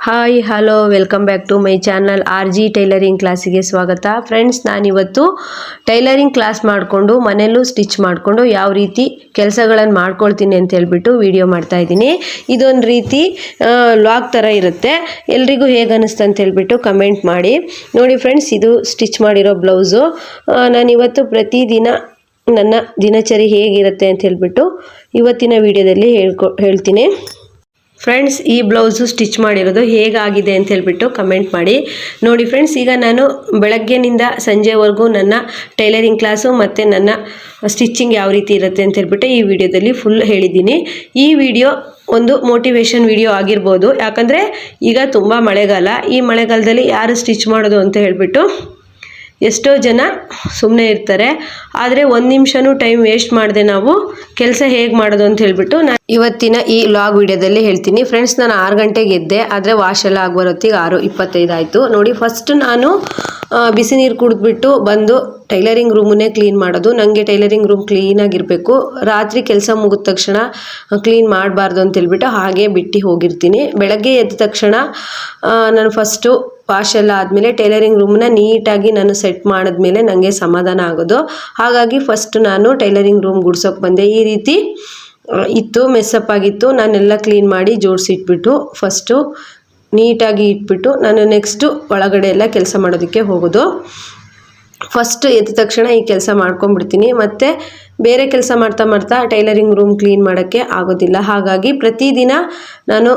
Hi hello welcome back to my channel RG tailoring ಕ್ಲಾಸಿಗೆ ಸ್ವಾಗತ. Friends, ನಾನಿವತ್ತು tailoring class ಮಾಡಿಕೊಂಡು ಮನೆಯಲ್ಲೂ ಸ್ಟಿಚ್ ಮಾಡಿಕೊಂಡು ಯಾವ ರೀತಿ ಕೆಲಸಗಳನ್ನು ಮಾಡ್ಕೊಳ್ತೀನಿ ಅಂತ ಹೇಳ್ಬಿಟ್ಟು ವಿಡಿಯೋ ಮಾಡ್ತಾ ಇದ್ದೀನಿ. ಇದೊಂದು ರೀತಿ ವ್ಲಾಗ್ ಥರ ಇರುತ್ತೆ. ಎಲ್ರಿಗೂ ಹೇಗೆ ಅನ್ನಿಸ್ತು ಅಂತ ಹೇಳ್ಬಿಟ್ಟು ಕಮೆಂಟ್ ಮಾಡಿ. ನೋಡಿ ಫ್ರೆಂಡ್ಸ್, ಇದು ಸ್ಟಿಚ್ ಮಾಡಿರೋ ಬ್ಲೌಸು. ನಾನಿವತ್ತು ಪ್ರತಿದಿನ ನನ್ನ ದಿನಚರಿ ಹೇಗಿರುತ್ತೆ ಅಂತ ಹೇಳ್ಬಿಟ್ಟು ಇವತ್ತಿನ ವಿಡಿಯೋದಲ್ಲಿ ಹೇಳ್ತೀನಿ. ಫ್ರೆಂಡ್ಸ್, ಈ ಬ್ಲೌಸು ಸ್ಟಿಚ್ ಮಾಡಿರೋದು ಹೇಗಾಗಿದೆ ಅಂತ ಹೇಳ್ಬಿಟ್ಟು ಕಮೆಂಟ್ ಮಾಡಿ. ನೋಡಿ ಫ್ರೆಂಡ್ಸ್, ಈಗ ನಾನು ಬೆಳಗ್ಗೆನಿಂದ ಸಂಜೆವರೆಗೂ ನನ್ನ ಟೈಲರಿಂಗ್ ಕ್ಲಾಸು ಮತ್ತು ನನ್ನ ಸ್ಟಿಚ್ಚಿಂಗ್ ಯಾವ ರೀತಿ ಇರುತ್ತೆ ಅಂತ ಹೇಳ್ಬಿಟ್ಟು ಈ ವಿಡಿಯೋದಲ್ಲಿ ಫುಲ್ ಹೇಳಿದ್ದೀನಿ. ಈ ವಿಡಿಯೋ ಒಂದು ಮೋಟಿವೇಶನ್ ವಿಡಿಯೋ ಆಗಿರ್ಬೋದು, ಯಾಕಂದರೆ ಈಗ ತುಂಬ ಮಳೆಗಾಲ. ಈ ಮಳೆಗಾಲದಲ್ಲಿ ಯಾರು ಸ್ಟಿಚ್ ಮಾಡೋದು ಅಂತ ಹೇಳ್ಬಿಟ್ಟು ಎಷ್ಟೋ ಜನ ಸುಮ್ಮನೆ ಇರ್ತಾರೆ. ಆದರೆ ಒಂದು ನಿಮಿಷನೂ ಟೈಮ್ ವೇಸ್ಟ್ ಮಾಡದೆ ನಾವು ಕೆಲಸ ಹೇಗೆ ಮಾಡೋದು ಅಂತ ಹೇಳ್ಬಿಟ್ಟು ನಾನು ಇವತ್ತಿನ ಈ ವ್ಲಾಗ್ ವಿಡಿಯೋದಲ್ಲಿ ಹೇಳ್ತೀನಿ. ಫ್ರೆಂಡ್ಸ್, ನಾನು 6 ಗಂಟೆಗೆ ಎದ್ದೆ, ಆದರೆ ವಾಶ್ ಎಲ್ಲ ಆಗಿಬರೋತ್ತಿಗೆ 6:25 ಆಯಿತು. ನೋಡಿ, ಫಸ್ಟ್ ನಾನು ಬಿಸಿ ನೀರು ಕುಡಿದ್ಬಿಟ್ಟು ಬಂದು ಟೈಲರಿಂಗ್ ರೂಮನ್ನೇ ಕ್ಲೀನ್ ಮಾಡೋದು. ನನಗೆ ಟೈಲರಿಂಗ್ ರೂಮ್ ಕ್ಲೀನಾಗಿರಬೇಕು. ರಾತ್ರಿ ಕೆಲಸ ಮುಗಿದ ತಕ್ಷಣ ಕ್ಲೀನ್ ಮಾಡಬಾರ್ದು ಅಂತ ಹೇಳ್ಬಿಟ್ಟು ಹಾಗೆ ಬಿಟ್ಟು ಹೋಗಿರ್ತೀನಿ. ಬೆಳಗ್ಗೆ ಎದ್ದ ತಕ್ಷಣ ನಾನು ಫಸ್ಟು ವಾಶ್ ಎಲ್ಲ ಆದಮೇಲೆ ಟೈಲರಿಂಗ್ ರೂಮನ್ನ ನೀಟಾಗಿ ನಾನು ಸೆಟ್ ಮಾಡಿದ್ಮೇಲೆ ನನಗೆ ಸಮಾಧಾನ ಆಗೋದು. ಹಾಗಾಗಿ ಫಸ್ಟ್ ನಾನು ಟೈಲರಿಂಗ್ ರೂಮ್ ಗುಡ್ಸೋಕೆ ಬಂದೆ. ಈ ರೀತಿ ಇತ್ತು, ಮೆಸ್ಸಪ್ ಆಗಿತ್ತು. ನಾನೆಲ್ಲ ಕ್ಲೀನ್ ಮಾಡಿ ಜೋಡಿಸಿಟ್ಬಿಟ್ಟು ಫಸ್ಟು ನೀಟಾಗಿ ಇಟ್ಬಿಟ್ಟು ನಾನು ನೆಕ್ಸ್ಟು ಒಳಗಡೆ ಎಲ್ಲ ಕೆಲಸ ಮಾಡೋದಕ್ಕೆ ಹೋಗೋದು. ಫಸ್ಟ್ ಎದ್ದ ತಕ್ಷಣ ಈ ಕೆಲಸ ಮಾಡ್ಕೊಂಡ್ಬಿಡ್ತೀನಿ. ಮತ್ತು ಬೇರೆ ಕೆಲಸ ಮಾಡ್ತಾ ಟೈಲರಿಂಗ್ ರೂಮ್ ಕ್ಲೀನ್ ಮಾಡೋಕ್ಕೆ ಆಗೋದಿಲ್ಲ. ಹಾಗಾಗಿ ಪ್ರತಿದಿನ ನಾನು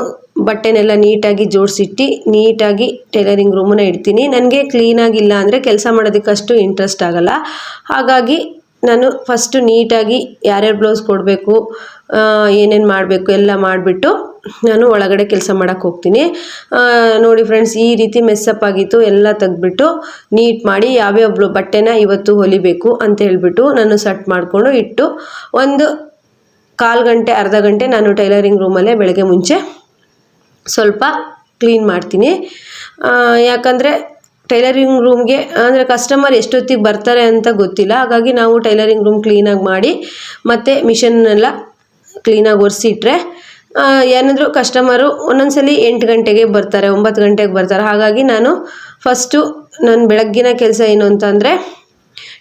ಬಟ್ಟೆನೆಲ್ಲ ನೀಟಾಗಿ ಜೋಡಿಸಿಟ್ಟು ನೀಟಾಗಿ ಟೈಲರಿಂಗ್ ರೂಮನ್ನ ಇಡ್ತೀನಿ. ನನಗೆ ಕ್ಲೀನಾಗಿಲ್ಲ ಅಂದರೆ ಕೆಲಸ ಮಾಡೋದಕ್ಕೆ ಅಷ್ಟು ಇಂಟ್ರೆಸ್ಟ್ ಆಗಲ್ಲ. ಹಾಗಾಗಿ ನಾನು ಫಸ್ಟು ನೀಟಾಗಿ ಯಾರ್ಯಾರು ಬ್ಲೌಸ್ ಕೊಡಬೇಕು, ಏನೇನು ಮಾಡಬೇಕು ಎಲ್ಲ ಮಾಡಿಬಿಟ್ಟು ನಾನು ಒಳಗಡೆ ಕೆಲಸ ಮಾಡೋಕ್ಕೆ ಹೋಗ್ತೀನಿ. ನೋಡಿ ಫ್ರೆಂಡ್ಸ್, ಈ ರೀತಿ ಮೆಸ್ಸಪ್ ಆಗಿತ್ತು. ಎಲ್ಲ ತೆಗೆದ್ಬಿಟ್ಟು ನೀಟ್ ಮಾಡಿ ಯಾವ್ಯಾವ ಬಟ್ಟೆನ ಇವತ್ತು ಹೊಲಿಬೇಕು ಅಂತ ಹೇಳ್ಬಿಟ್ಟು ನಾನು ಸೆಟ್ ಮಾಡಿಕೊಂಡು ಇಟ್ಟು ಒಂದು 1/4 ಗಂಟೆ ಅರ್ಧ ಗಂಟೆ ನಾನು ಟೈಲರಿಂಗ್ ರೂಮಲ್ಲೇ ಬೆಳಗ್ಗೆ ಮುಂಚೆ ಸ್ವಲ್ಪ ಕ್ಲೀನ್ ಮಾಡ್ತೀನಿ. ಯಾಕಂದರೆ ಟೈಲರಿಂಗ್ ರೂಮ್ಗೆ ಅಂದರೆ ಕಸ್ಟಮರ್ ಎಷ್ಟೊತ್ತಿಗೆ ಬರ್ತಾರೆ ಅಂತ ಗೊತ್ತಿಲ್ಲ. ಹಾಗಾಗಿ ನಾವು ಟೈಲರಿಂಗ್ ರೂಮ್ ಕ್ಲೀನಾಗಿ ಮಾಡಿ ಮತ್ತು ಮಿಷನ್ನೆಲ್ಲ ಕ್ಲೀನಾಗಿ ಒರೆಸಿಟ್ರೆ ಏನಾದರೂ ಕಸ್ಟಮರು ಒಂದೊಂದ್ಸಲಿ 8 ಗಂಟೆಗೆ ಬರ್ತಾರೆ, 9 ಗಂಟೆಗೆ ಬರ್ತಾರೆ. ಹಾಗಾಗಿ ನಾನು ಫಸ್ಟು ನನ್ನ ಬೆಳಗ್ಗಿನ ಕೆಲಸ ಏನು ಅಂತಂದರೆ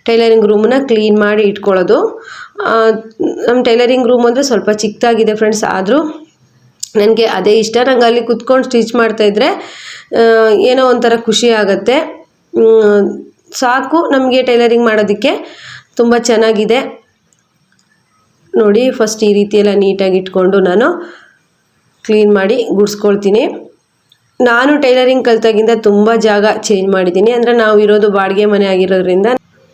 ಟೈಲರಿಂಗ್ ರೂಮನ್ನ ಕ್ಲೀನ್ ಮಾಡಿ ಇಟ್ಕೊಳ್ಳೋದು. ನಮ್ಮ ಟೈಲರಿಂಗ್ ರೂಮ್ ಅಂದರೆ ಸ್ವಲ್ಪ ಚಿಕ್ಕದಾಗಿದೆ ಫ್ರೆಂಡ್ಸ್, ಆದರೂ ನನಗೆ ಅದೇ ಇಷ್ಟ. ನಂಗೆ ಅಲ್ಲಿ ಕುತ್ಕೊಂಡು ಸ್ಟಿಚ್ ಮಾಡ್ತಾಯಿದ್ರೆ ಏನೋ ಒಂಥರ ಖುಷಿ ಆಗುತ್ತೆ. ಸಾಕು ನಮಗೆ ಟೈಲರಿಂಗ್ ಮಾಡೋದಕ್ಕೆ ತುಂಬ ಚೆನ್ನಾಗಿದೆ. ನೋಡಿ, ಫಸ್ಟ್ ಈ ರೀತಿ ಎಲ್ಲ ನೀಟಾಗಿ ಇಟ್ಕೊಂಡು ನಾನು ಕ್ಲೀನ್ ಮಾಡಿ ಗುಡಿಸ್ಕೊಳ್ತೀನಿ. ನಾನು ಟೈಲರಿಂಗ್ ಕಲ್ತಾಗಿಂದ ತುಂಬ ಜಾಗ ಚೇಂಜ್ ಮಾಡಿದ್ದೀನಿ. ಅಂದರೆ ನಾವು ಇರೋದು ಬಾಡಿಗೆ ಮನೆ ಆಗಿರೋದ್ರಿಂದ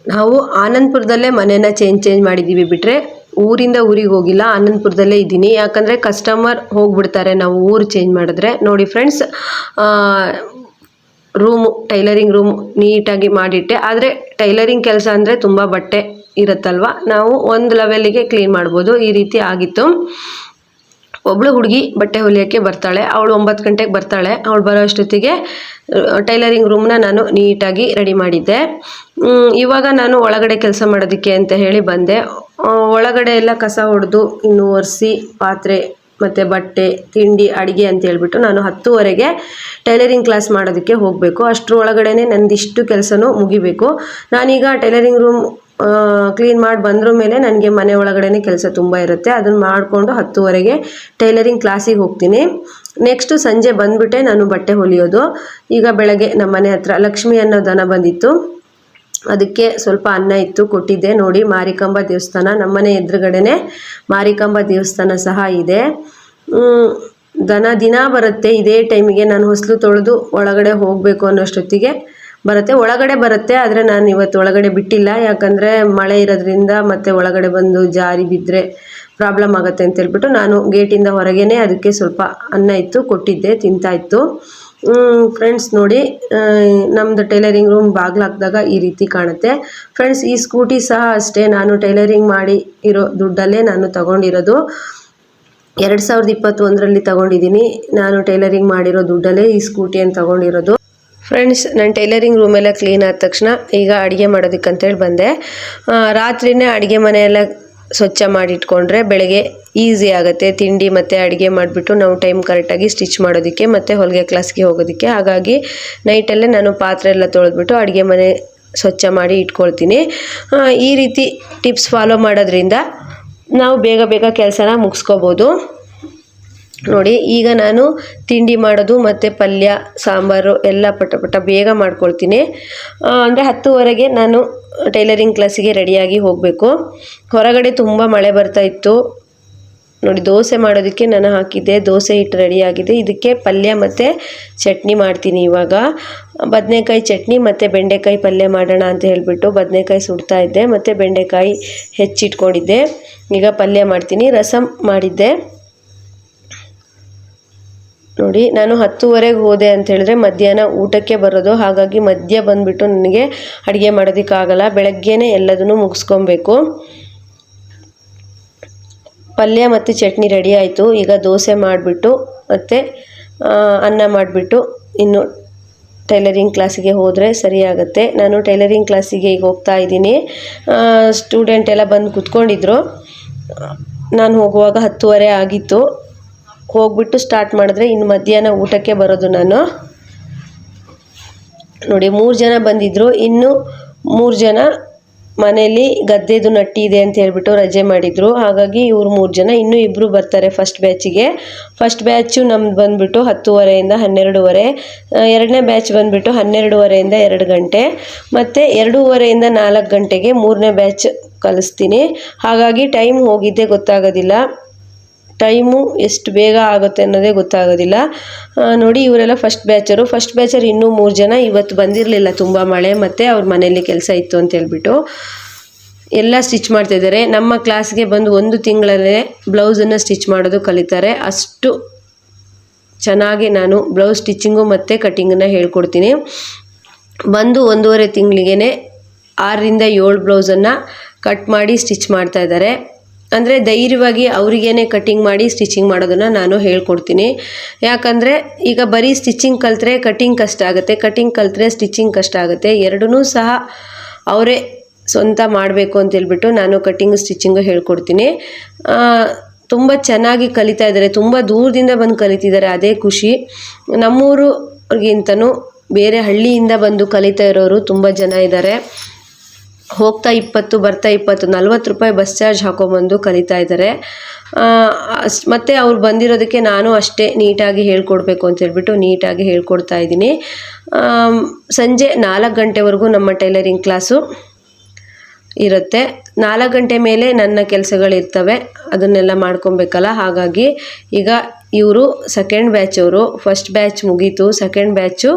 ನಾವು ಆನಂದಪುರದಲ್ಲೇ ಮನೆನ ಚೇಂಜ್ ಮಾಡಿದ್ದೀವಿ. ಬಿಟ್ಟರೆ ಊರಿಂದ ಊರಿಗೆ ಹೋಗಿಲ್ಲ, ಆನಂದಪುರದಲ್ಲೇ ಇದ್ದೀನಿ. ಯಾಕಂದರೆ ಕಸ್ಟಮರ್ ಹೋಗ್ಬಿಡ್ತಾರೆ ನಾವು ಊರು ಚೇಂಜ್ ಮಾಡಿದ್ರೆ. ನೋಡಿ ಫ್ರೆಂಡ್ಸ್, ಟೈಲರಿಂಗ್ ರೂಮ್ ನೀಟಾಗಿ ಮಾಡಿಟ್ಟೆ. ಆದರೆ ಟೈಲರಿಂಗ್ ಕೆಲಸ ಅಂದರೆ ತುಂಬ ಬಟ್ಟೆ ಇರುತ್ತಲ್ವ, ನಾವು ಒಂದು ಲೆವೆಲಿಗೆ ಕ್ಲೀನ್ ಮಾಡ್ಬೋದು. ಈ ರೀತಿ ಆಗಿತ್ತು. ಒಬ್ಬಳು ಹುಡುಗಿ ಬಟ್ಟೆ ಹೊಲಿಯೋಕ್ಕೆ ಬರ್ತಾಳೆ. ಅವಳು 9 ಗಂಟೆಗೆ ಬರ್ತಾಳೆ. ಅವಳು ಬರೋ ಅಷ್ಟೊತ್ತಿಗೆ ಟೈಲರಿಂಗ್ ರೂಮ್ನ ನಾನು ನೀಟಾಗಿ ರೆಡಿ ಮಾಡಿದ್ದೆ. ಇವಾಗ ನಾನು ಒಳಗಡೆ ಕೆಲಸ ಮಾಡೋದಕ್ಕೆ ಅಂತ ಹೇಳಿ ಬಂದೆ. ಒಳಗಡೆ ಎಲ್ಲ ಕಸ ಹೊಡೆದು ಇನ್ನು ಒರೆಸಿ ಪಾತ್ರೆ ಮತ್ತು ಬಟ್ಟೆ ತಿಂಡಿ ಅಡುಗೆ ಅಂತ ಹೇಳ್ಬಿಟ್ಟು ನಾನು 10:30ಗೆ ಟೈಲರಿಂಗ್ ಕ್ಲಾಸ್ ಮಾಡೋದಕ್ಕೆ ಹೋಗಬೇಕು. ಅಷ್ಟರ ಒಳಗಡೆ ನಂದಿಷ್ಟು ಕೆಲಸನೂ ಮುಗಿಬೇಕು. ನಾನೀಗ ಟೈಲರಿಂಗ್ ರೂಮ್ ಕ್ಲೀನ್ ಮಾಡಿ ಬಂದ್ರ ಮೇಲೆ ನನಗೆ ಮನೆ ಒಳಗಡೆ ಕೆಲಸ ತುಂಬ ಇರುತ್ತೆ. ಅದನ್ನು ಮಾಡಿಕೊಂಡು 10:30ಗೆ ಟೈಲರಿಂಗ್ ಕ್ಲಾಸಿಗೆ ಹೋಗ್ತೀನಿ. ನೆಕ್ಸ್ಟು ಸಂಜೆ ಬಂದುಬಿಟ್ಟೆ ನಾನು ಬಟ್ಟೆ ಹೊಲಿಯೋದು. ಈಗ ಬೆಳಗ್ಗೆ ನಮ್ಮ ಮನೆ ಹತ್ರ ಲಕ್ಷ್ಮಿ ಅನ್ನೋ ದನ ಬಂದಿತ್ತು, ಅದಕ್ಕೆ ಸ್ವಲ್ಪ ಅನ್ನ ಇತ್ತು, ಕೊಟ್ಟಿದ್ದೆ. ನೋಡಿ, ಮಾರಿಕಾಂಬ ದೇವಸ್ಥಾನ, ನಮ್ಮನೆ ಎದುರುಗಡೆನೆ ಮಾರಿಕಾಂಬ ದೇವಸ್ಥಾನ ಸಹ ಇದೆ. ದನ ದಿನ ಬರುತ್ತೆ ಇದೇ ಟೈಮಿಗೆ. ನಾನು ಹೊಸಲು ತೊಳೆದು ಒಳಗಡೆ ಹೋಗಬೇಕು ಅನ್ನೋಷ್ಟೊತ್ತಿಗೆ ಒಳಗಡೆ ಬರುತ್ತೆ. ಆದರೆ ನಾನು ಇವತ್ತು ಒಳಗಡೆ ಬಿಟ್ಟಿಲ್ಲ, ಯಾಕಂದರೆ ಮಳೆ ಇರೋದ್ರಿಂದ ಮತ್ತು ಒಳಗಡೆ ಬಂದು ಜಾರಿ ಬಿದ್ದರೆ ಪ್ರಾಬ್ಲಮ್ ಆಗುತ್ತೆ ಅಂತ ಹೇಳ್ಬಿಟ್ಟು ನಾನು ಗೇಟಿಂದ ಹೊರಗೇ ಅದಕ್ಕೆ ಸ್ವಲ್ಪ ಅನ್ನ ಇತ್ತು, ಕೊಟ್ಟಿದ್ದೆ, ತಿಂತಾಯಿತ್ತು. ಫ್ರೆಂಡ್ಸ್ ನೋಡಿ, ನಮ್ಮದು ಟೈಲರಿಂಗ್ ರೂಮ್ ಬಾಗಿಲು ಹಾಕಿದಾಗ ಈ ರೀತಿ ಕಾಣುತ್ತೆ. ಫ್ರೆಂಡ್ಸ್, ಈ ಸ್ಕೂಟಿ ಸಹ ಅಷ್ಟೇ, ನಾನು ಟೈಲರಿಂಗ್ ಮಾಡಿ ಇರೋ ದುಡ್ಡಲ್ಲೇ ನಾನು ತಗೊಂಡಿರೋದು. 2021ರಲ್ಲಿ ತಗೊಂಡಿದ್ದೀನಿ. ನಾನು ಟೈಲರಿಂಗ್ ಮಾಡಿರೋ ದುಡ್ಡಲ್ಲೇ ಈ ಸ್ಕೂಟಿಯನ್ನು ತಗೊಂಡಿರೋದು. ಫ್ರೆಂಡ್ಸ್, ನಾನು ಟೈಲರಿಂಗ್ ರೂಮೆಲ್ಲ ಕ್ಲೀನ್ ಆದ ತಕ್ಷಣ ಈಗ ಅಡುಗೆ ಮಾಡೋದಕ್ಕಂತೇಳಿ ಬಂದೆ. ರಾತ್ರಿನೇ ಅಡುಗೆ ಮನೆಯೆಲ್ಲ ಸ್ವಚ್ಛ ಮಾಡಿಟ್ಕೊಂಡ್ರೆ ಬೆಳಗ್ಗೆ ಈಸಿ ಆಗುತ್ತೆ ತಿಂಡಿ ಮತ್ತು ಅಡುಗೆ ಮಾಡಿಬಿಟ್ಟು ನಾವು ಟೈಮ್ ಕರೆಕ್ಟಾಗಿ ಸ್ಟಿಚ್ ಮಾಡೋದಕ್ಕೆ ಮತ್ತು ಹೊಲಿಗೆ ಕ್ಲಾಸ್ಗೆ ಹೋಗೋದಕ್ಕೆ. ಹಾಗಾಗಿ ನೈಟಲ್ಲೇ ನಾನು ಪಾತ್ರೆ ಎಲ್ಲ ತೊಳೆದ್ಬಿಟ್ಟು ಅಡುಗೆ ಮನೆ ಸ್ವಚ್ಛ ಮಾಡಿ ಇಟ್ಕೊಳ್ತೀನಿ. ಈ ರೀತಿ ಟಿಪ್ಸ್ ಫಾಲೋ ಮಾಡೋದ್ರಿಂದ ನಾವು ಬೇಗ ಬೇಗ ಕೆಲಸನ ಮುಗಿಸ್ಕೋಬೋದು. ನೋಡಿ, ಈಗ ನಾನು ತಿಂಡಿ ಮಾಡೋದು ಮತ್ತು ಪಲ್ಯ ಸಾಂಬಾರು ಎಲ್ಲ ಪಟ ಬೇಗ ಮಾಡ್ಕೊಳ್ತೀನಿ. ಅಂದರೆ 10:30ಗೆ ನಾನು ಟೈಲರಿಂಗ್ ಕ್ಲಾಸಿಗೆ ರೆಡಿಯಾಗಿ ಹೋಗಬೇಕು. ಹೊರಗಡೆ ತುಂಬ ಮಳೆ ಬರ್ತಾ ಇತ್ತು. ನೋಡಿ, ದೋಸೆ ಮಾಡೋದಕ್ಕೆ ನಾನು ಹಾಕಿದ್ದೆ. ದೋಸೆ ಹಿಟ್ಟು ರೆಡಿಯಾಗಿದೆ. ಇದಕ್ಕೆ ಪಲ್ಯ ಮತ್ತು ಚಟ್ನಿ ಮಾಡ್ತೀನಿ. ಇವಾಗ ಬದನೆಕಾಯಿ ಚಟ್ನಿ ಮತ್ತು ಬೆಂಡೆಕಾಯಿ ಪಲ್ಯ ಮಾಡೋಣ ಅಂತ ಹೇಳಿಬಿಟ್ಟು ಬದನೆಕಾಯಿ ಸುಡ್ತಾ ಇದ್ದೆ ಮತ್ತು ಬೆಂಡೆಕಾಯಿ ಹೆಚ್ಚಿಟ್ಕೊಂಡಿದ್ದೆ. ಈಗ ಪಲ್ಯ ಮಾಡ್ತೀನಿ. ರಸಮ್ ಮಾಡಿದ್ದೆ. ನೋಡಿ, ನಾನು 10:30ಗೆ ಹೋದೆ ಅಂತ ಹೇಳಿದ್ರೆ ಮಧ್ಯಾಹ್ನ ಊಟಕ್ಕೆ ಬರೋದು. ಹಾಗಾಗಿ ಮಧ್ಯ ಬಂದುಬಿಟ್ಟು ನನಗೆ ಅಡುಗೆ ಮಾಡೋದಕ್ಕಾಗಲ್ಲ. ಬೆಳಗ್ಗೆನೇ ಎಲ್ಲದನ್ನು ಮುಗಿಸ್ಕೊಬೇಕು. ಪಲ್ಯ ಮತ್ತು ಚಟ್ನಿ ರೆಡಿ ಆಯಿತು. ಈಗ ದೋಸೆ ಮಾಡಿಬಿಟ್ಟು ಮತ್ತು ಅನ್ನ ಮಾಡಿಬಿಟ್ಟು ಇನ್ನು ಟೈಲರಿಂಗ್ ಕ್ಲಾಸಿಗೆ ಹೋದರೆ ಸರಿಯಾಗುತ್ತೆ. ನಾನು ಟೈಲರಿಂಗ್ ಕ್ಲಾಸಿಗೆ ಈಗ ಹೋಗ್ತಾ ಇದ್ದೀನಿ. ಸ್ಟೂಡೆಂಟ್ ಎಲ್ಲ ಬಂದು ಕೂತ್ಕೊಂಡಿದ್ರು. ನಾನು ಹೋಗುವಾಗ 10:30 ಆಗಿತ್ತು. ಹೋಗ್ಬಿಟ್ಟು ಸ್ಟಾರ್ಟ್ ಮಾಡಿದ್ರೆ ಇನ್ನು ಮಧ್ಯಾಹ್ನ ಊಟಕ್ಕೆ ಬರೋದು ನಾನು. ನೋಡಿ, 3 ಜನ ಬಂದಿದ್ದರು. ಇನ್ನು 3 ಜನ ಮನೇಲಿ ಗದ್ದೆದು ನಟ್ಟಿ ಇದೆ ಅಂತ ಹೇಳ್ಬಿಟ್ಟು ರಜೆ ಮಾಡಿದರು. ಹಾಗಾಗಿ ಇವರು 3 ಜನ, ಇನ್ನೂ 2 ಬರ್ತಾರೆ ಫಸ್ಟ್ ಬ್ಯಾಚಿಗೆ. ಫಸ್ಟ್ ಬ್ಯಾಚು ನಮ್ದು ಬಂದುಬಿಟ್ಟು 10:30ಯಿಂದ 12:30. ಎರಡನೇ ಬ್ಯಾಚ್ ಬಂದುಬಿಟ್ಟು 12:30ಯಿಂದ 2 ಗಂಟೆ ಮತ್ತು 2:30ಯಿಂದ 4 ಗಂಟೆಗೆ 3ನೇ ಬ್ಯಾಚ್ ಕಲಿಸ್ತೀನಿ. ಹಾಗಾಗಿ ಟೈಮ್ ಹೋಗಿದ್ದೇ ಗೊತ್ತಾಗೋದಿಲ್ಲ. ಟೈಮು ಎಷ್ಟು ಬೇಗ ಆಗುತ್ತೆ ಅನ್ನೋದೇ ಗೊತ್ತಾಗೋದಿಲ್ಲ. ನೋಡಿ, ಇವರೆಲ್ಲ ಫಸ್ಟ್ ಬ್ಯಾಚರು ಇನ್ನೂ 3 ಜನ ಇವತ್ತು ಬಂದಿರಲಿಲ್ಲ. ತುಂಬ ಮಳೆ ಮತ್ತು ಅವ್ರ ಮನೆಯಲ್ಲಿ ಕೆಲಸ ಇತ್ತು ಅಂತ ಹೇಳ್ಬಿಟ್ಟು ಎಲ್ಲ ಸ್ಟಿಚ್ ಮಾಡ್ತಾಯಿದ್ದಾರೆ. ನಮ್ಮ ಕ್ಲಾಸ್ಗೆ ಬಂದು 1 ತಿಂಗಳಲ್ಲೇ ಬ್ಲೌಸನ್ನು ಸ್ಟಿಚ್ ಮಾಡೋದು ಕಲಿತಾರೆ. ಅಷ್ಟು ಚೆನ್ನಾಗಿ ನಾನು ಬ್ಲೌಸ್ ಸ್ಟಿಚಿಂಗು ಮತ್ತು ಕಟ್ಟಿಂಗನ್ನು ಹೇಳ್ಕೊಡ್ತೀನಿ. ಬಂದು 1.5 ತಿಂಗಳಿಗೇ 6ರಿಂದ 7 ಬ್ಲೌಸನ್ನು ಕಟ್ ಮಾಡಿ ಸ್ಟಿಚ್ ಮಾಡ್ತಾಯಿದ್ದಾರೆ. ಅಂದರೆ ಧೈರ್ಯವಾಗಿ ಅವರಿಗೇನೆ ಕಟ್ಟಿಂಗ್ ಮಾಡಿ ಸ್ಟಿಚಿಂಗ್ ಮಾಡೋದನ್ನು ನಾನು ಹೇಳ್ಕೊಡ್ತೀನಿ. ಯಾಕಂದರೆ ಈಗ ಬರೀ ಸ್ಟಿಚಿಂಗ್ ಕಲಿತ್ರೆ ಕಟ್ಟಿಂಗ್ ಕಷ್ಟ ಆಗುತ್ತೆ, ಕಟ್ಟಿಂಗ್ ಕಲಿತ್ರೆ ಸ್ಟಿಚಿಂಗ್ ಕಷ್ಟ ಆಗುತ್ತೆ. ಎರಡನ್ನೂ ಸಹ ಅವರೇ ಸ್ವಂತ ಮಾಡಬೇಕು ಅಂತೇಳ್ಬಿಟ್ಟು ನಾನು ಕಟ್ಟಿಂಗು ಸ್ಟಿಚಿಂಗು ಹೇಳ್ಕೊಡ್ತೀನಿ. ತುಂಬ ಚೆನ್ನಾಗಿ ಕಲಿತಾ ಇದ್ದಾರೆ. ತುಂಬ ದೂರದಿಂದ ಬಂದು ಕಲಿತಿದ್ದಾರೆ, ಅದೇ ಖುಷಿ. ನಮ್ಮೂರಿಗಿಂತನೂ ಬೇರೆ ಹಳ್ಳಿಯಿಂದ ಬಂದು ಕಲಿತಾ ಇರೋರು ತುಂಬ ಜನ ಇದ್ದಾರೆ. ಹೋಗ್ತಾ 20, ಬರ್ತಾ 20, 40 ರೂಪಾಯಿ ಬಸ್ ಚಾರ್ಜ್ ಹಾಕೊಂಬಂದು ಕಲಿತಾ ಇದ್ದಾರೆ. ಮತ್ತು ಅವ್ರು ಬಂದಿರೋದಕ್ಕೆ ನಾನು ಅಷ್ಟೇ ನೀಟಾಗಿ ಹೇಳ್ಕೊಡ್ಬೇಕು ಅಂತ ಹೇಳ್ಬಿಟ್ಟು ನೀಟಾಗಿ ಹೇಳ್ಕೊಡ್ತಾ ಇದ್ದೀನಿ. ಸಂಜೆ 4 ಗಂಟೆವರೆಗೂ ನಮ್ಮ ಟೈಲರಿಂಗ್ ಕ್ಲಾಸು ಇರುತ್ತೆ. 4 ಗಂಟೆ ಮೇಲೆ ನನ್ನ ಕೆಲಸಗಳಿರ್ತವೆ, ಅದನ್ನೆಲ್ಲ ಮಾಡ್ಕೊಬೇಕಲ್ಲ. ಹಾಗಾಗಿ ಈಗ ಇವರು ಸೆಕೆಂಡ್ ಬ್ಯಾಚವರು. ಫಸ್ಟ್ ಬ್ಯಾಚ್ ಮುಗೀತು. ಸೆಕೆಂಡ್ ಬ್ಯಾಚು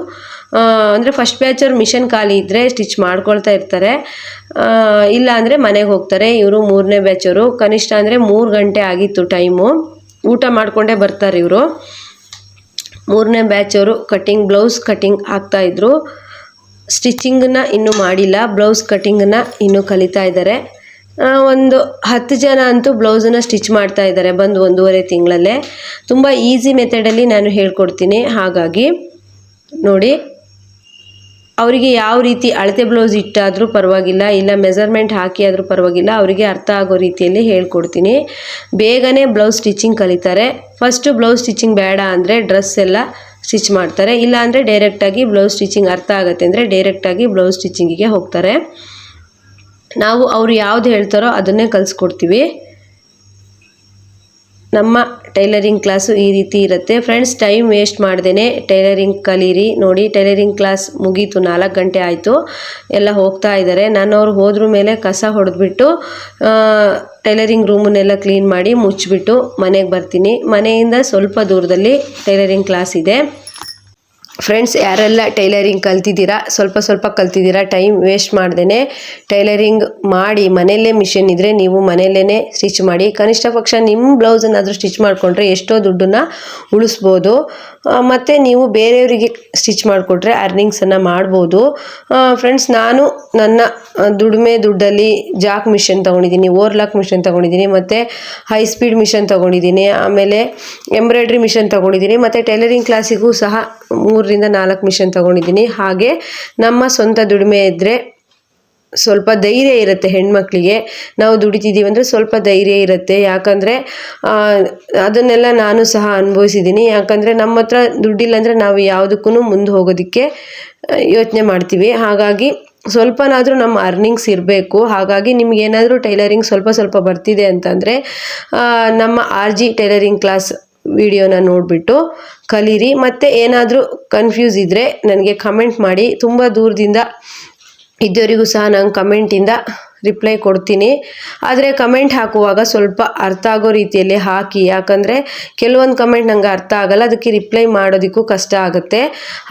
ಅಂದರೆ ಫಸ್ಟ್ ಬ್ಯಾಚವ್ರು ಮಿಷನ್ ಖಾಲಿ ಇದ್ದರೆ ಸ್ಟಿಚ್ ಮಾಡ್ಕೊಳ್ತಾ ಇರ್ತಾರೆ, ಇಲ್ಲ ಅಂದರೆ ಮನೆಗೆ ಹೋಗ್ತಾರೆ. ಇವರು 3ನೇ ಬ್ಯಾಚವರು. ಕನಿಷ್ಠ ಅಂದರೆ 3 ಗಂಟೆ ಆಗಿತ್ತು ಟೈಮು. ಊಟ ಮಾಡಿಕೊಂಡೇ ಬರ್ತಾರೆ ಇವರು. 3ನೇ ಬ್ಯಾಚವರು ಬ್ಲೌಸ್ ಕಟ್ಟಿಂಗ್ ಹಾಕ್ತಾಯಿದ್ರು. ಸ್ಟಿಚಿಂಗನ್ನು ಇನ್ನೂ ಮಾಡಿಲ್ಲ, ಬ್ಲೌಸ್ ಕಟ್ಟಿಂಗನ್ನು ಇನ್ನೂ ಕಲಿತಾ ಇದ್ದಾರೆ. ಒಂದು 10 ಜನ ಅಂತೂ ಬ್ಲೌಸನ್ನು ಸ್ಟಿಚ್ ಮಾಡ್ತಾ ಇದ್ದಾರೆ ಬಂದು 1.5 ತಿಂಗಳಲ್ಲೇ. ತುಂಬ ಈಸಿ ಮೆಥಡಲ್ಲಿ ನಾನು ಹೇಳ್ಕೊಡ್ತೀನಿ. ಹಾಗಾಗಿ ನೋಡಿ, ಅವರಿಗೆ ಯಾವ ರೀತಿ ಅಳತೆ ಬ್ಲೌಸ್ ಇಟ್ಟಾದರೂ ಪರವಾಗಿಲ್ಲ, ಇಲ್ಲ ಮೆಜರ್ಮೆಂಟ್ ಹಾಕಿ ಆದರೂ ಪರವಾಗಿಲ್ಲ, ಅವರಿಗೆ ಅರ್ಥ ಆಗೋ ರೀತಿಯಲ್ಲಿ ಹೇಳ್ಕೊಡ್ತೀನಿ. ಬೇಗನೆ ಬ್ಲೌಸ್ ಸ್ಟಿಚಿಂಗ್ ಕಲಿತಾರೆ. ಫಸ್ಟು ಬ್ಲೌಸ್ ಸ್ಟಿಚಿಂಗ್ ಬೇಡ ಅಂದರೆ ಡ್ರೆಸ್ ಎಲ್ಲ ಸ್ಟಿಚ್ ಮಾಡ್ತಾರೆ, ಇಲ್ಲ ಅಂದರೆ ಡೈರೆಕ್ಟಾಗಿ ಬ್ಲೌಸ್ ಸ್ಟಿಚಿಂಗ್ ಅರ್ಥ ಆಗುತ್ತೆ ಅಂದರೆ ಡೈರೆಕ್ಟಾಗಿ ಬ್ಲೌಸ್ ಸ್ಟಿಚಿಂಗಿಗೆ ಹೋಗ್ತಾರೆ. ನಾವು ಅವರು ಯಾವ್ದು ಹೇಳ್ತಾರೋ ಅದನ್ನೇ ಕಲಿಸ್ಕೊಡ್ತೀವಿ. ನಮ್ಮ ಟೈಲರಿಂಗ್ ಕ್ಲಾಸು ಈ ರೀತಿ ಇರುತ್ತೆ ಫ್ರೆಂಡ್ಸ್. ಟೈಮ್ ವೇಸ್ಟ್ ಮಾಡ್ದೇ ಟೈಲರಿಂಗ್ ಕಲೀರಿ. ನೋಡಿ, ಟೈಲರಿಂಗ್ ಕ್ಲಾಸ್ ಮುಗೀತು, 4 ಗಂಟೆ ಆಯಿತು. ಎಲ್ಲ ಹೋಗ್ತಾ ಇದ್ದಾರೆ. ನಾನು ಅವ್ರು ಹೋದ್ರ ಮೇಲೆ ಕಸ ಹೊಡೆದ್ಬಿಟ್ಟು ಟೈಲರಿಂಗ್ ರೂಮನ್ನೆಲ್ಲ ಕ್ಲೀನ್ ಮಾಡಿ ಮುಚ್ಚಿಬಿಟ್ಟು ಮನೆಗೆ ಬರ್ತೀನಿ. ಮನೆಯಿಂದ ಸ್ವಲ್ಪ ದೂರದಲ್ಲಿ ಟೈಲರಿಂಗ್ ಕ್ಲಾಸ್ ಇದೆ. ಫ್ರೆಂಡ್ಸ್, ಯಾರೆಲ್ಲ ಟೈಲರಿಂಗ್ ಕಲ್ತಿದ್ದೀರಾ, ಸ್ವಲ್ಪ ಕಲ್ತಿದ್ದೀರಾ, ಟೈಮ್ ವೇಸ್ಟ್ ಮಾಡ್ದೇ ಟೈಲರಿಂಗ್ ಮಾಡಿ, ಮನೆಯಲ್ಲೇ ಮಿಷನ್ ಇದ್ದರೆ ನೀವು ಮನೆಯಲ್ಲೇ ಸ್ಟಿಚ್ ಮಾಡಿ. ಕನಿಷ್ಠ ಪಕ್ಷ ನಿಮ್ಮ ಬ್ಲೌಸನ್ನಾದರೂ ಸ್ಟಿಚ್ ಮಾಡಿಕೊಂಡ್ರೆ ಎಷ್ಟೋ ದುಡ್ಡನ್ನು ಉಳಿಸ್ಬೋದು. ಮತ್ತು ನೀವು ಬೇರೆಯವರಿಗೆ ಸ್ಟಿಚ್ ಮಾಡಿಕೊಟ್ರೆ ಅರ್ನಿಂಗ್ಸನ್ನು ಮಾಡ್ಬೋದು. ಫ್ರೆಂಡ್ಸ್, ನಾನು ನನ್ನ ದುಡ್ಡಲ್ಲಿ ಜಾಕ್ ಮಿಷನ್ ತೊಗೊಂಡಿದ್ದೀನಿ, ಓರ್ಲಾಕ್ ಮಿಷನ್ ತೊಗೊಂಡಿದ್ದೀನಿ, ಮತ್ತು ಹೈ ಸ್ಪೀಡ್ ಮಿಷನ್ ತೊಗೊಂಡಿದ್ದೀನಿ, ಆಮೇಲೆ ಎಂಬ್ರಾಯ್ಡ್ರಿ ಮಿಷನ್ ತೊಗೊಂಡಿದ್ದೀನಿ, ಮತ್ತು ಟೈಲರಿಂಗ್ ಕ್ಲಾಸಿಗೂ ಸಹ 3ರಿಂದ 4 ಮಿಷನ್ ತೊಗೊಂಡಿದ್ದೀನಿ. ಹಾಗೆ ನಮ್ಮ ಸ್ವಂತ ದುಡಿಮೆ ಇದ್ದರೆ ಸ್ವಲ್ಪ ಧೈರ್ಯ ಇರುತ್ತೆ ಹೆಣ್ಮಕ್ಳಿಗೆ. ನಾವು ದುಡಿತಿದ್ದೀವಿ ಅಂದರೆ ಸ್ವಲ್ಪ ಧೈರ್ಯ ಇರುತ್ತೆ. ಯಾಕಂದರೆ ಅದನ್ನೆಲ್ಲ ನಾನು ಸಹ ಅನುಭವಿಸಿದ್ದೀನಿ. ಯಾಕಂದರೆ ನಮ್ಮ ಹತ್ರ ದುಡ್ಡಿಲ್ಲ ಅಂದರೆ ನಾವು ಯಾವುದಕ್ಕೂ ಮುಂದೆ ಹೋಗೋದಕ್ಕೆ ಯೋಚನೆ ಮಾಡ್ತೀವಿ. ಹಾಗಾಗಿ ಸ್ವಲ್ಪನಾದರೂ ನಮ್ಮ ಅರ್ನಿಂಗ್ಸ್ ಇರಬೇಕು. ಹಾಗಾಗಿ ನಿಮಗೇನಾದರೂ ಟೈಲರಿಂಗ್ ಸ್ವಲ್ಪ ಬರ್ತಿದೆ ಅಂತಂದರೆ ನಮ್ಮ RG ಟೈಲರಿಂಗ್ ಕ್ಲಾಸ್ ವಿಡಿಯೋನ ನೋಡಿಬಿಟ್ಟು ಕಲೀರಿ. ಮತ್ತು ಏನಾದರೂ ಕನ್ಫ್ಯೂಸ್ ಇದ್ದರೆ ನನಗೆ ಕಮೆಂಟ್ ಮಾಡಿ. ತುಂಬ ದೂರದಿಂದ ಇದ್ದವರಿಗೂ ಸಹ ನಾನು ಕಮೆಂಟಿಂದ ರಿಪ್ಲೈ ಕೊಡ್ತೀನಿ. ಆದರೆ ಕಮೆಂಟ್ ಹಾಕುವಾಗ ಸ್ವಲ್ಪ ಅರ್ಥ ಆಗೋ ರೀತಿಯಲ್ಲಿ ಹಾಕಿ. ಯಾಕಂದರೆ ಕೆಲವೊಂದು ಕಮೆಂಟ್ ನನಗೆ ಅರ್ಥ ಆಗಲ್ಲ, ಅದಕ್ಕೆ ರಿಪ್ಲೈ ಮಾಡೋದಕ್ಕೂ ಕಷ್ಟ ಆಗುತ್ತೆ.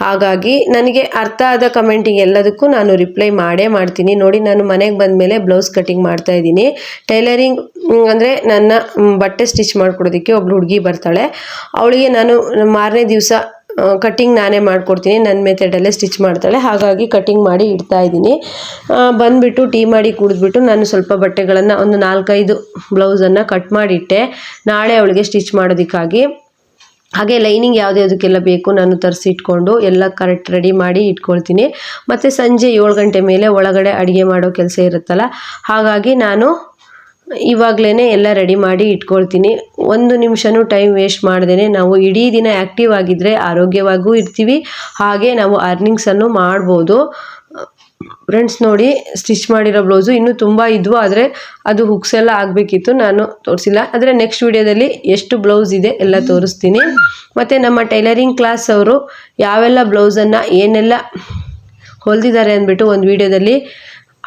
ಹಾಗಾಗಿ ನನಗೆ ಅರ್ಥ ಆದ ಕಮೆಂಟಿಗೆ ಎಲ್ಲದಕ್ಕೂ ನಾನು ರಿಪ್ಲೈ ಮಾಡ್ತೀನಿ. ನೋಡಿ, ನಾನು ಮನೆಗೆ ಬಂದಮೇಲೆ ಬ್ಲೌಸ್ ಕಟಿಂಗ್ ಮಾಡ್ತಾಯಿದ್ದೀನಿ. ಟೈಲರಿಂಗ್ ಅಂದರೆ ನನ್ನ ಬಟ್ಟೆ ಸ್ಟಿಚ್ ಮಾಡ್ಕೊಡೋದಕ್ಕೆ ಒಬ್ಳು ಹುಡುಗಿ ಬರ್ತಾಳೆ. ಅವಳಿಗೆ ನಾನು ಮಾರನೇ ದಿವಸ ಕಟ್ಟಿಂಗ್ ನಾನೇ ಮಾಡಿಕೊಡ್ತೀನಿ. ನನ್ನ ಮೆಥಡಲ್ಲೇ ಸ್ಟಿಚ್ ಮಾಡ್ತಾಳೆ. ಹಾಗಾಗಿ ಕಟ್ಟಿಂಗ್ ಮಾಡಿ ಇಡ್ತಾ ಇದ್ದೀನಿ. ಬಂದುಬಿಟ್ಟು ಟೀ ಮಾಡಿ ಕುಡಿದ್ಬಿಟ್ಟು ನಾನು ಸ್ವಲ್ಪ ಬಟ್ಟೆಗಳನ್ನು ಒಂದು 4-5 ಬ್ಲೌಸನ್ನು ಕಟ್ ಮಾಡಿಟ್ಟೆ ನಾಳೆ ಅವಳಿಗೆ ಸ್ಟಿಚ್ ಮಾಡೋದಕ್ಕಾಗಿ. ಹಾಗೆ ಲೈನಿಂಗ್ ಯಾವುದಕ್ಕೆಲ್ಲ ಬೇಕು ನಾನು ತರಿಸಿಟ್ಕೊಂಡು ಎಲ್ಲ ಕರೆಕ್ಟ್ ರೆಡಿ ಮಾಡಿ ಇಟ್ಕೊಳ್ತೀನಿ. ಮತ್ತು ಸಂಜೆ 7 ಗಂಟೆ ಮೇಲೆ ಒಳಗಡೆ ಅಡುಗೆ ಮಾಡೋ ಕೆಲಸ ಇರುತ್ತಲ್ಲ, ಹಾಗಾಗಿ ನಾನು ಇವಾಗಲೇ ಎಲ್ಲ ರೆಡಿ ಮಾಡಿ ಇಟ್ಕೊಳ್ತೀನಿ. 1 ನಿಮಿಷನೂ ಟೈಮ್ ವೇಸ್ಟ್ ಮಾಡ್ದೇ ನಾವು ಇಡೀ ದಿನ ಆ್ಯಕ್ಟಿವ್ ಆಗಿದ್ದರೆ ಆರೋಗ್ಯವಾಗೂ ಇರ್ತೀವಿ. ಹಾಗೆ ನಾವು ಅರ್ನಿಂಗ್ಸನ್ನು ಮಾಡ್ಬೋದು. ಫ್ರೆಂಡ್ಸ್ ನೋಡಿ, ಸ್ಟಿಚ್ ಮಾಡಿರೋ ಬ್ಲೌಸು ಇನ್ನೂ ತುಂಬ ಇದ್ವು, ಆದರೆ ಅದು ಹುಕ್ಸ್ ಎಲ್ಲ ಆಗಬೇಕಿತ್ತು, ನಾನು ತೋರಿಸಿಲ್ಲ. ಆದರೆ ನೆಕ್ಸ್ಟ್ ವಿಡಿಯೋದಲ್ಲಿ ಎಷ್ಟು ಬ್ಲೌಸ್ ಇದೆ ಎಲ್ಲ ತೋರಿಸ್ತೀನಿ. ಮತ್ತು ನಮ್ಮ ಟೈಲರಿಂಗ್ ಕ್ಲಾಸ್ ಅವರು ಯಾವೆಲ್ಲ ಬ್ಲೌಸನ್ನು ಏನೆಲ್ಲ ಹೊಲ್ದಿದ್ದಾರೆ ಅಂದ್ಬಿಟ್ಟು ಒಂದು ವಿಡಿಯೋದಲ್ಲಿ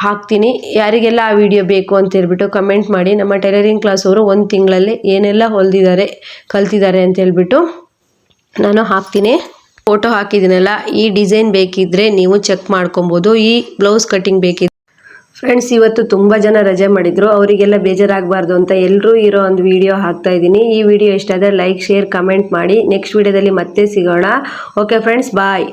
ಹಾಕ್ತೀನಿ. ಯಾರಿಗೆಲ್ಲ ಆ ವಿಡಿಯೋ ಬೇಕು ಅಂತ ಹೇಳ್ಬಿಟ್ಟು ಕಮೆಂಟ್ ಮಾಡಿ. ನಮ್ಮ ಟೈಲರಿಂಗ್ ಕ್ಲಾಸ್ ಅವರು 1 ತಿಂಗಳಲ್ಲಿ ಏನೆಲ್ಲ ಹೊಲ್ದಿದ್ದಾರೆ ಕಲ್ತಿದ್ದಾರೆ ಅಂತ ಹೇಳ್ಬಿಟ್ಟು ನಾನು ಹಾಕ್ತೀನಿ. ಫೋಟೋ ಹಾಕಿದ್ದೀನಲ್ಲ, ಈ ಡಿಸೈನ್ ಬೇಕಿದ್ದರೆ ನೀವು ಚೆಕ್ ಮಾಡ್ಕೊಬೋದು. ಈ ಬ್ಲೌಸ್ ಕಟ್ಟಿಂಗ್ ಬೇಕಿದ್ರೆ ಫ್ರೆಂಡ್ಸ್, ಇವತ್ತು ತುಂಬ ಜನ ರಜೆ ಮಾಡಿದ್ರು, ಅವರಿಗೆಲ್ಲ ಬೇಜಾರಾಗಬಾರ್ದು ಅಂತ ಎಲ್ಲರೂ ಇರೋ ಒಂದು ವಿಡಿಯೋ ಹಾಕ್ತಾ ಇದ್ದೀನಿ. ಈ ವಿಡಿಯೋ ಇಷ್ಟ ಆದರೆ ಲೈಕ್, ಶೇರ್, ಕಮೆಂಟ್ ಮಾಡಿ. ನೆಕ್ಸ್ಟ್ ವಿಡಿಯೋದಲ್ಲಿ ಮತ್ತೆ ಸಿಗೋಣ. ಓಕೆ ಫ್ರೆಂಡ್ಸ್, ಬಾಯ್.